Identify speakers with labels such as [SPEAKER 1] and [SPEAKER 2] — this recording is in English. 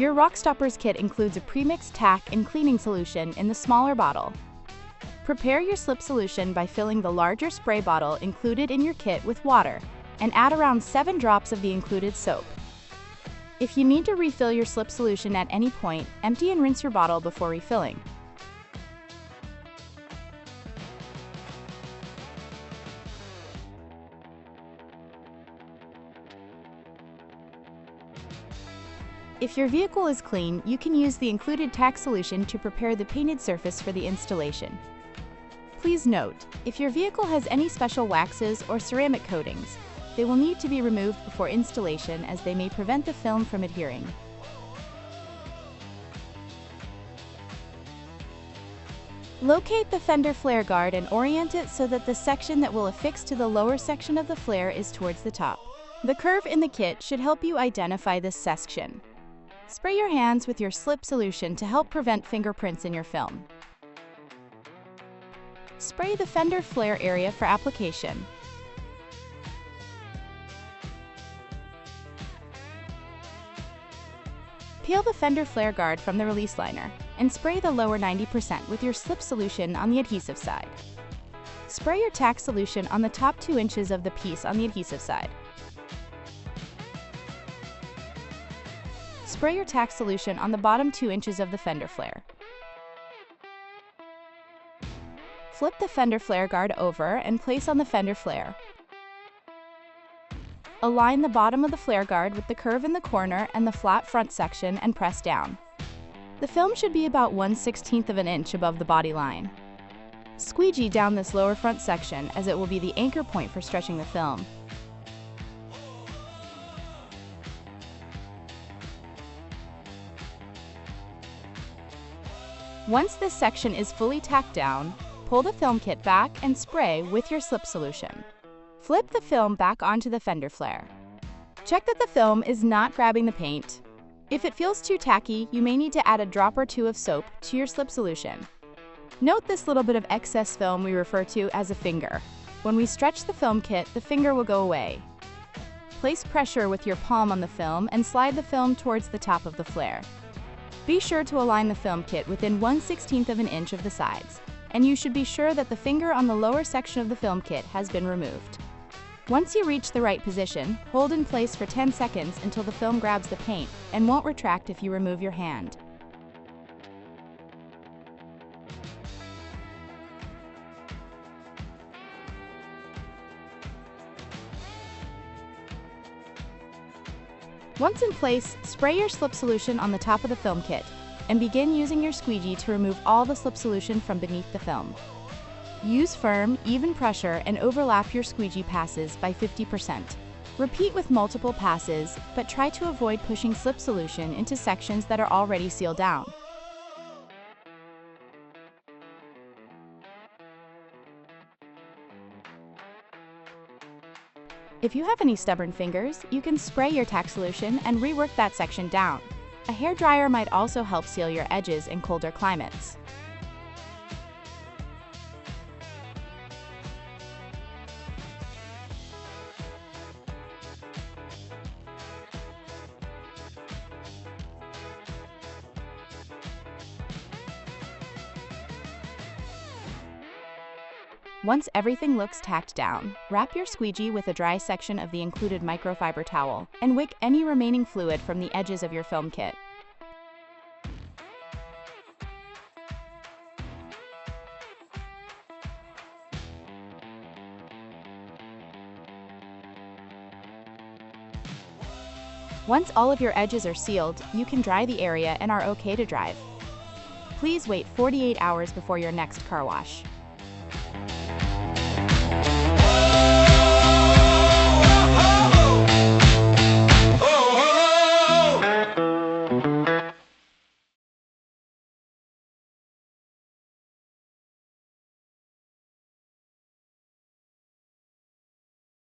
[SPEAKER 1] Your RockStopperz kit includes a premixed tack and cleaning solution in the smaller bottle. Prepare your slip solution by filling the larger spray bottle included in your kit with water, and add around 7 drops of the included soap. If you need to refill your slip solution at any point, empty and rinse your bottle before refilling. If your vehicle is clean, you can use the included tack solution to prepare the painted surface for the installation. Please note, if your vehicle has any special waxes or ceramic coatings, they will need to be removed before installation as they may prevent the film from adhering. Locate the fender flare guard and orient it so that the section that will affix to the lower section of the flare is towards the top. The curve in the kit should help you identify this section. Spray your hands with your slip solution to help prevent fingerprints in your film. Spray the fender flare area for application. Peel the fender flare guard from the release liner and spray the lower 90% with your slip solution on the adhesive side. Spray your tack solution on the top 2 inches of the piece on the adhesive side. Spray your tack solution on the bottom 2 inches of the fender flare. Flip the fender flare guard over and place on the fender flare. Align the bottom of the flare guard with the curve in the corner and the flat front section and press down. The film should be about 1/16 of an inch above the body line. Squeegee down this lower front section as it will be the anchor point for stretching the film. Once this section is fully tacked down, pull the film kit back and spray with your slip solution. Flip the film back onto the fender flare. Check that the film is not grabbing the paint. If it feels too tacky, you may need to add a drop or 2 of soap to your slip solution. Note this little bit of excess film we refer to as a finger. When we stretch the film kit, the finger will go away. Place pressure with your palm on the film and slide the film towards the top of the flare. Be sure to align the film kit within 1/16 of an inch of the sides, and you should be sure that the finger on the lower section of the film kit has been removed. Once you reach the right position, hold in place for 10 seconds until the film grabs the paint and won't retract if you remove your hand. Once in place, spray your slip solution on the top of the film kit and begin using your squeegee to remove all the slip solution from beneath the film. Use firm, even pressure and overlap your squeegee passes by 50%. Repeat with multiple passes, but try to avoid pushing slip solution into sections that are already sealed down. If you have any stubborn fingers, you can spray your tack solution and rework that section down. A hairdryer might also help seal your edges in colder climates. Once everything looks tacked down, wrap your squeegee with a dry section of the included microfiber towel and wick any remaining fluid from the edges of your film kit. Once all of your edges are sealed, you can dry the area and are okay to drive. Please wait 48 hours before your next car wash.